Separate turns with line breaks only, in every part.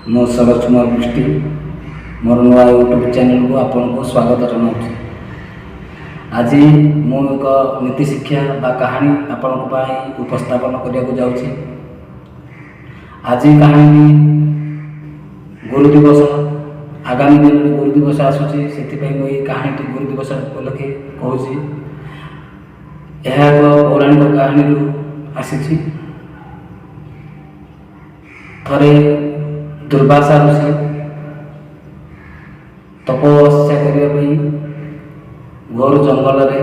ମୁଁ ସରୋଜ କୁମାର ପୃଷ୍ଟି ମୋର ନୂଆ ୟୁଟ୍ୟୁବ୍ ଚ୍ୟାନେଲକୁ ଆପଣଙ୍କୁ ସ୍ୱାଗତ ଜଣାଉଛି। ଆଜି ମୁଁ ଏକ ନୀତି ଶିକ୍ଷା ବା କାହାଣୀ ଆପଣଙ୍କ ପାଇଁ ଉପସ୍ଥାପନ କରିବାକୁ ଯାଉଛି। ଆଜି କାହାଣୀଟି ଗୁରୁ ଦିବସ, ଆଗାମୀ ଦିନରେ ଗୁରୁ ଦିବସ ଆସୁଛି, ସେଥିପାଇଁ ମୁଁ ଏହି କାହାଣୀଟି ଗୁରୁ ଦିବସ ଉପଲକ୍ଷେ କହୁଛି। ଏହା ଏକ ପୌରାଣିକ କାହାଣୀରୁ ଆସିଛି। ଥରେ ଦୁର୍ବାସା ଋଷି ତପସ୍ୟା କରିବା ପାଇଁ ଘୋର ଜଙ୍ଗଲରେ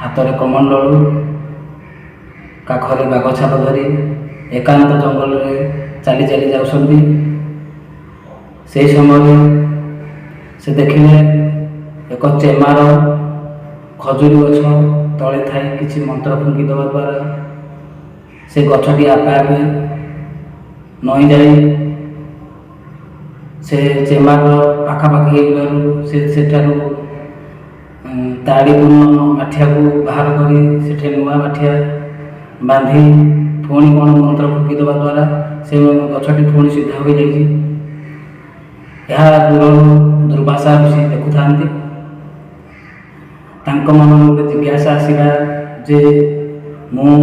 ହାତରେ କମଣ୍ଡଳୁ, କାଖରେ ବାଘ ଛାପ ଧରି ଏକାନ୍ତ ଜଙ୍ଗଲରେ ଚାଲି ଚାଲି ଯାଉଛନ୍ତି। ସେହି ସମୟରେ ସେ ଦେଖିଲେ ଏକ ଚେମାର ଖଜୁରୀ ଗଛ ତଳେ ଥାଇ କିଛି ମନ୍ତ୍ର ଫୁଙ୍କି ଦେବା ଦ୍ୱାରା ସେ ଗଛଟି ଆପେ ଆପେ ନଇଁ ଯାଇ ସେ ଚେମାର ପାଖାପାଖି ହେଇଯିବାରୁ ସେଠାରୁ ତାଡ଼ିପୂର୍ଣ୍ଣ ମାଠିଆକୁ ବାହାର କରି ସେଠି ନୂଆ ମାଠିଆ ବାନ୍ଧି ପୁଣି କ'ଣ ମନ୍ତ୍ର ଫୁଙ୍କି ଦେବା ଦ୍ୱାରା ସେ ଗଛଟି ପୁଣି ସିଧା ହୋଇଯାଇଛି। ଏହା ଦୂରରୁ ଦୁର୍ବାସା ଋଷି ଦେଖୁଥାନ୍ତି। ତାଙ୍କ ମନରେ ଗୋଟେ ଜିଜ୍ଞାସା ଆସିଲା ଯେ ମୁଁ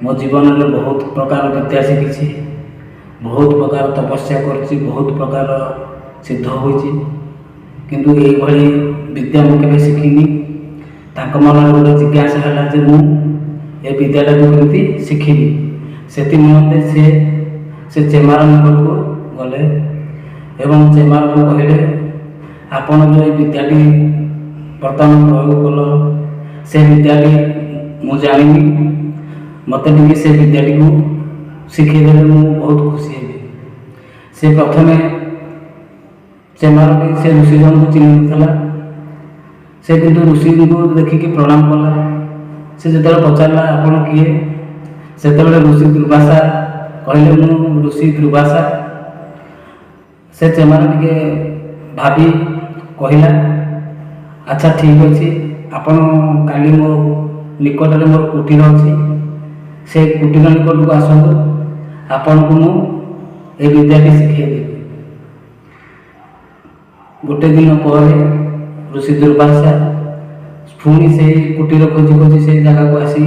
ମୋ ଜୀବନରେ ବହୁତ ପ୍ରକାର ବିଦ୍ୟା ଶିଖିଛି, ବହୁତ ପ୍ରକାର ତପସ୍ୟା କରିଛି, ବହୁତ ପ୍ରକାର ସିଦ୍ଧ ହୋଇଛି, କିନ୍ତୁ ଏଇଭଳି ବିଦ୍ୟା ମୁଁ କେବେ ଶିଖିନି। ତାଙ୍କ ମନରେ ଗୋଟେ ଜିଜ୍ଞାସା ହେଲା ଯେ ମୁଁ ଏ ବିଦ୍ୟାଟାକୁ କେମିତି ଶିଖିବି। ସେଥି ନିମନ୍ତେ ସେ ଚେମାର ନିକଟକୁ ଗଲେ ଏବଂ ଚେମାରକୁ କହିଲେ, ଆପଣ ଯେଉଁ ଏ ବିଦ୍ୟାଟି ବର୍ତ୍ତମାନ ପ୍ରୟୋଗ କଲ, ସେ ବିଦ୍ୟାଟି ମୁଁ ଜାଣିନି, ମୋତେ ଟିକେ ସେ ବିଦ୍ୟାଟିକୁ ଶିଖେଇଦେଲେ ମୁଁ ବହୁତ ଖୁସି ହେବି। ସେ ପ୍ରଥମେ ଚେମାରଟି ସେ ଋଷି ଜଣଙ୍କୁ ଚିହ୍ନି ନଥିଲା। ସେ କିନ୍ତୁ ଋଷିଙ୍କୁ ଦେଖିକି ପ୍ରଣାମ କଲା। ସେ ଯେତେବେଳେ ପଚାରିଲା ଆପଣ କିଏ, ସେତେବେଳେ ଋଷି ଦୁର୍ବାସା କହିଲେ ମୁଁ ଋଷି ଦୁର୍ବାସା। ସେ ଚେମାର ଟିକେ ଭାବି କହିଲା, ଆଚ୍ଛା ଠିକ୍ ଅଛି, ଆପଣ କାଲି ମୋ ନିକଟରେ ମୋର କୁଟୀର ଅଛି, ସେ କୁଟୀର ନିକଟକୁ ଆସନ୍ତୁ, ଆପଣଙ୍କୁ ମୁଁ ଏ ବିଦ୍ୟାଟି ଶିଖେଇଦେବି। ଗୋଟେ ଦିନ ପରେ ଋଷି ଦୁର୍ବାସା ପୁଣି ସେହି କୁଟୀର ଖୋଜି ଖୋଜି ସେହି ଜାଗାକୁ ଆସି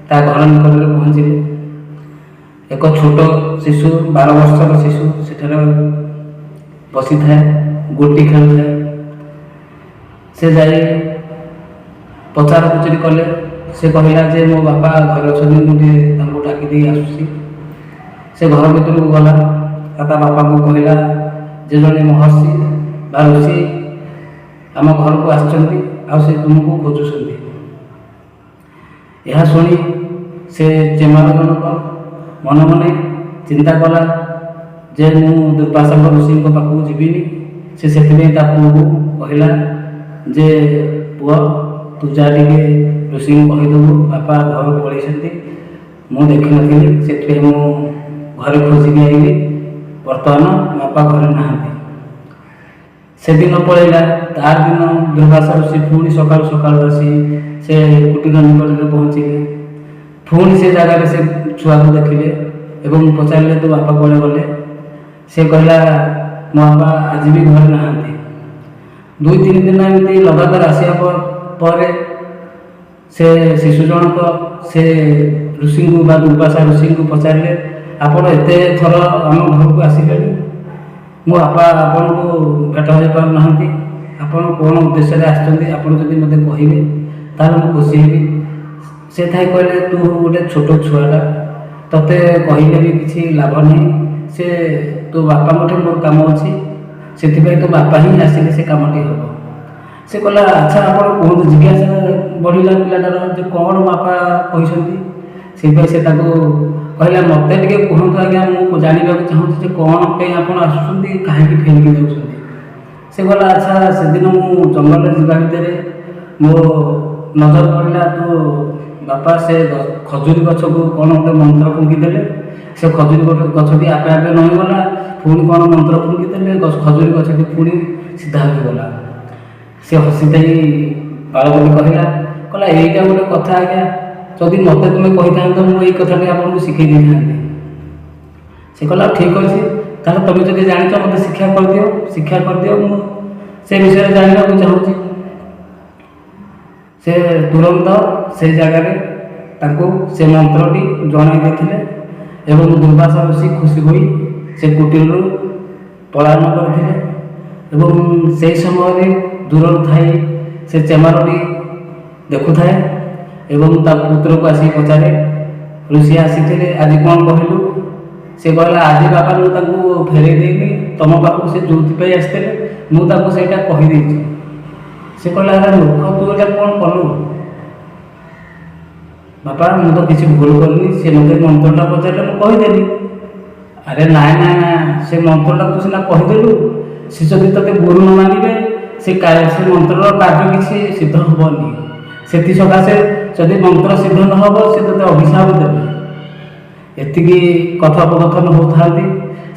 ତା ଘର ନିକଟରେ ପହଞ୍ଚିଲେ। ଏକ ଛୋଟ ଶିଶୁ, 12 ବର୍ଷର ଶିଶୁ ସେଠାରେ ବସିଥାଏ, ଗୋଟି ଖେଳୁଥାଏ। ସେ ଯାଇ ପଚାର ପୁଚୁରି କଲେ। ସେ କହିଲା ଯେ ମୋ ବାପା ଘରେ ଅଛନ୍ତି, ମୁଁ ଟିକେ ତାଙ୍କୁ ଡାକି ଦେଇ ଆସୁଛି। ସେ ଘର ଭିତରକୁ ଗଲା, ତା ବାପାଙ୍କୁ କହିଲା ଯେ ଜଣେ ମହର୍ଷି ବା ଋଷି ଆମ ଘରକୁ ଆସିଛନ୍ତି, ଆଉ ସେ ତୁମକୁ ଖୋଜୁଛନ୍ତି। ଏହା ଶୁଣି ସେ ଚେମାର ଜଣକ ମନେ ମନେ ଚିନ୍ତା କଲା ଯେ ମୁଁ ଦୁର୍ବାସାଙ୍କ ଋଷିଙ୍କ ପାଖକୁ ଯିବିନି। ସେ ସେଥିପାଇଁ ତା ପୁଅକୁ କହିଲା ଯେ ପୁଅ ତୁ ଯା ଟିକେ ଋଷିଙ୍କୁ କହିଦେବୁ ବାପା ଘରୁ ପଳେଇଛନ୍ତି, ମୁଁ ଦେଖିନଥିଲି, ସେଥିପାଇଁ ମୁଁ ଘରେ ଖୋଜିକି ଆଇଲି, ବର୍ତ୍ତମାନ ବାପା ଘରେ ନାହାନ୍ତି। ସେଦିନ ପଳେଇଲା। ତାର ଦିନ ଦୁର୍ବାସା ଋଷି ପୁଣି ସକାଳୁ ସକାଳୁ ଆସି ସେ କୁଟୀର ନିକଟରେ ପହଞ୍ଚିଲେ। ପୁଣି ସେ ଜାଗାରେ ସେ ଛୁଆକୁ ଦେଖିଲେ ଏବଂ ପଚାରିଲେ ତୋ ବାପା କୁଆଡ଼େ ଗଲେ। ସେ କହିଲା ମୋ ବାପା ଆଜି ବି ଘରେ ନାହାନ୍ତି। 2-3 ଦିନ ଏମିତି ଲଗାତାର ଆସିବା ପରେ ସେ ଶିଶୁ ଜଣକ ସେ ଋଷିଙ୍କୁ ବା ଦୁର୍ବାସା ଋଷିଙ୍କୁ ପଚାରିଲେ, ଆପଣ ଏତେ ଥର ଆମ ଘରକୁ ଆସିଲେଣି, ମୋ ବାପା ଆପଣଙ୍କୁ ଭେଟ ହୋଇପାରୁନାହାନ୍ତି, ଆପଣ କ'ଣ ଉଦ୍ଦେଶ୍ୟରେ ଆସିଛନ୍ତି, ଆପଣ ଯଦି ମୋତେ କହିବେ ତାହେଲେ ମୁଁ ଖୁସି ହେବି। ସେ ଥାଇ କହିଲେ ତୁ ଗୋଟେ ଛୋଟ ଛୁଆଟା, ତୋତେ କହିଲେ ବି କିଛି ଲାଭ ନାହିଁ, ସେ ତୋ ବାପାଙ୍କଠି ମୋର କାମ ଅଛି, ସେଥିପାଇଁ ତୋ ବାପା ହିଁ ଆସିଲେ ସେ କାମଟି ହେବ। ସେ କହିଲା ଆଚ୍ଛା ଆପଣ କୁହନ୍ତୁ, ଜିଜ୍ଞାସା ବଢ଼ିଲା ପିଲାଟାର ଯେ କ'ଣ ବାପା କହିଛନ୍ତି। ସେଥିପାଇଁ ସେ ତାକୁ କହିଲା ମୋତେ ଟିକେ କୁହନ୍ତୁ ଆଜ୍ଞା, ମୁଁ ଜାଣିବାକୁ ଚାହୁଁଛି ଯେ କ'ଣ ପାଇଁ ଆପଣ ଆସୁଛନ୍ତି, କାହିଁକି ଫେରିକି ଯାଉଛନ୍ତି। ସେ କହିଲା ଆଚ୍ଛା ସେଦିନ ମୁଁ ଜଙ୍ଗଲରେ ଯିବା ଭିତରେ ମୋ ନଜର ପଡ଼ିଲା ତୋ ବାପା ସେ ଖଜୁରୀ ଗଛକୁ କ'ଣ ଗୋଟେ ମନ୍ତ୍ର ଫୁଙ୍କି ଦେଲେ, ସେ ଖଜୁରୀ ଗଛଟି ଆପେ ଆପେ ନଇଁଗଲା, ପୁଣି କ'ଣ ମନ୍ତ୍ର ଫୁଙ୍କି ଦେଲେ, ଖଜୁରୀ ଗଛଟି ପୁଣି ସିଧା ହୋଇଗଲା। ସେ ହସିଦେଇ ବାଳକଟି କହିଲା ଏଇଟା ଗୋଟେ କଥା ଆଜ୍ଞା, ଯଦି ମୋତେ ତୁମେ କହିଥାନ୍ତ ମୁଁ ଏଇ କଥାଟି ଆପଣଙ୍କୁ ଶିଖେଇ ଦେଇଥାନ୍ତି। ସେ କହିଲା ଠିକ୍ ଅଛି, ତାହେଲେ ତୁମେ ଯଦି ଜାଣିଛ ମୋତେ ଶିକ୍ଷା କରିଦିଅ, ମୁଁ ସେ ବିଷୟରେ ଜାଣିବାକୁ ଚାହୁଁଛି। ସେ ତୁରନ୍ତ ସେ ଜାଗାରେ ତାଙ୍କୁ ସେ ମନ୍ତ୍ରଟି ଜଣାଇ ଦେଇଥିଲେ ଏବଂ ଦୁର୍ବାସା ଋଷି ଖୁସି ହୋଇ ସେ କୁଟୀରରୁ ପଳାୟନ କରିଥିଲେ। ଏବଂ ସେହି ସମୟରେ ଦୂରରୁ ଥାଇ ସେ ଚେମାରଟି ଦେଖୁଥାଏ ଏବଂ ତା ପୁତ୍ରକୁ ଆସି ପଚାରେ, ଋଷି ଆସିଥିଲେ ଆଜି କ'ଣ କହିଲୁ? ସେ କହିଲା, ଆଜି ବାପା ମୁଁ ତାଙ୍କୁ ଫେରେଇ ଦେଇନି, ତମ ପାଖକୁ ସେ ଯେଉଁଥିପାଇଁ ଆସିଥିଲେ ମୁଁ ତାଙ୍କୁ ସେଇଟା କହିଦେଇଛି। ସେ କହିଲା, ଆରେ ମୂର୍ଖ, ତୁ ଏଇଟା କ'ଣ କଲୁ? ବାପା ମୁଁ ତ କିଛି ଭୁଲ କରିନି, ସେ ମୋତେ ମନ୍ତ୍ରଟା ପଚାରିଲେ ମୁଁ କହିଦେଲି। ଆରେ ନାଇଁ ନା, ସେ ମନ୍ତ୍ରଟା ତୁ ସିନା କହିଦେଲୁ, ସେ ଯଦି ତୋତେ ଗୁରୁ ନ ମାନିବେ ସେ ମନ୍ତ୍ରର କାର୍ଯ୍ୟ କିଛି ସିଦ୍ଧ ହେବନି। ସେଥିସକାଶେ ଯଦି ମନ୍ତ୍ର ସିଦ୍ଧ ନ ହେବ ସେ ତୋତେ ଅଭିଶାପ ଦେବେ। ଏତିକି କଥୋପକଥନ ହେଉଥାନ୍ତି।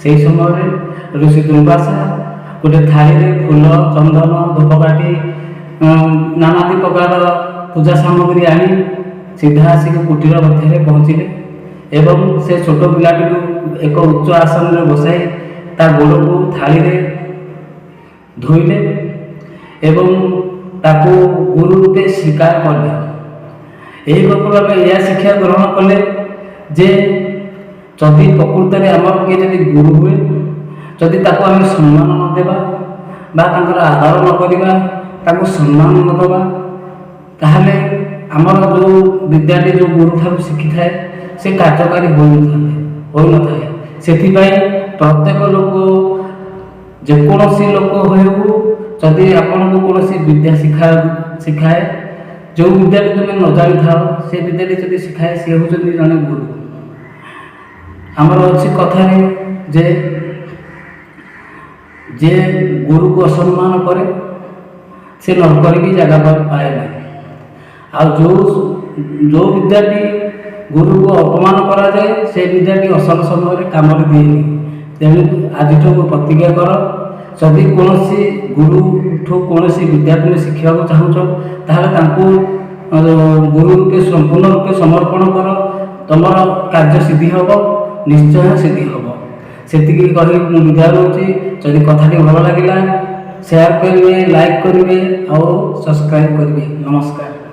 ସେହି ସମୟରେ ଋଷି ଦୁର୍ବାସା ଗୋଟେ ଥାଳିରେ ଫୁଲ, ଚନ୍ଦନ, ଧୂପକାଠି, ନାନାଦି ପ୍ରକାର ପୂଜା ସାମଗ୍ରୀ ଆଣି ସିଧା ଆସିକି କୁଟୀର ମଧ୍ୟରେ ପହଞ୍ଚିଲେ ଏବଂ ସେ ଛୋଟ ପିଲାଟିକୁ ଏକ ଉଚ୍ଚ ଆସନରେ ବସାଇ ତା ଗୋଡ଼କୁ ଥାଳିରେ ଧୋଇଲେ ଏବଂ ତାକୁ ଗୁରୁ ରୂପେ ସ୍ୱୀକାର କଲେ। ଏହି ଗପରୁ ଆମେ ଏହା ଶିକ୍ଷା ଗ୍ରହଣ କଲେ ଯେ ଯଦି ପ୍ରକୃତରେ ଆମର କିଏ ଯଦି ଗୁରୁ ହୁଏ, ଯଦି ତାକୁ ଆମେ ସମ୍ମାନ ନ ଦେବା ବା ତାଙ୍କର ଆଦର ନ କରିବା, ତାକୁ ସମ୍ମାନ ନ ଦେବା, ତାହେଲେ ଆମର ଯେଉଁ ବିଦ୍ୟାଟି ଯେଉଁ ଗୁରୁଠାରୁ ଶିଖିଥାଏ ସେ କାର୍ଯ୍ୟକାରୀ ହୋଇନଥାଏ। ସେଥିପାଇଁ ପ୍ରତ୍ୟେକ ଲୋକ, ଯେକୌଣସି ଲୋକ ହେଉ, ଯଦି ଆପଣଙ୍କୁ କୌଣସି ବିଦ୍ୟା ଶିଖାଏ, ଯେଉଁ ବିଦ୍ୟାଟି ତୁମେ ନ ଜାଣିଥାଅ ସେ ବିଦ୍ୟାଟି ଯଦି ଶିଖାଏ ସେ ହେଉଛନ୍ତି ଜଣେ ଗୁରୁ। ଆମର ଅଛି କଥାରେ ଯେ ଯେ ଗୁରୁକୁ ଅସମ୍ମାନ କରେ ସେ ନର୍କରେ ବି ଜାଗା ପାଏ ନାହିଁ। ଆଉ ଯେଉଁ ବିଦ୍ୟାଟି ଗୁରୁକୁ ଅପମାନ କରାଯାଏ ସେ ବିଦ୍ୟାଟି ଅସଲ ସମୟରେ କାମରେ ଦିଏନି। ତେଣୁ ଆଜିଠୁ ପ୍ରତିଜ୍ଞା କର, ଯଦି କୌଣସି ଗୁରୁଠୁ କୌଣସି ବିଦ୍ୟା ତୁମେ ଶିଖିବାକୁ ଚାହୁଁଛ ତାହେଲେ ତାଙ୍କୁ ଗୁରୁ ରୂପେ ସମ୍ପୂର୍ଣ୍ଣ ରୂପେ ସମର୍ପଣ କର, ତୁମର କାର୍ଯ୍ୟ ସିଦ୍ଧି ହେବ, ନିଶ୍ଚୟ ସିଦ୍ଧି ହେବ। ସେତିକି କହି ମୁଁ ବିଦାୟ ନେଉଛି। ଯଦି କଥାଟି ଭଲ ଲାଗିଲା ସେୟାର କରିବେ, ଲାଇକ୍ କରିବେ ଆଉ ସବସ୍କ୍ରାଇବ୍ କରିବେ। ନମସ୍କାର।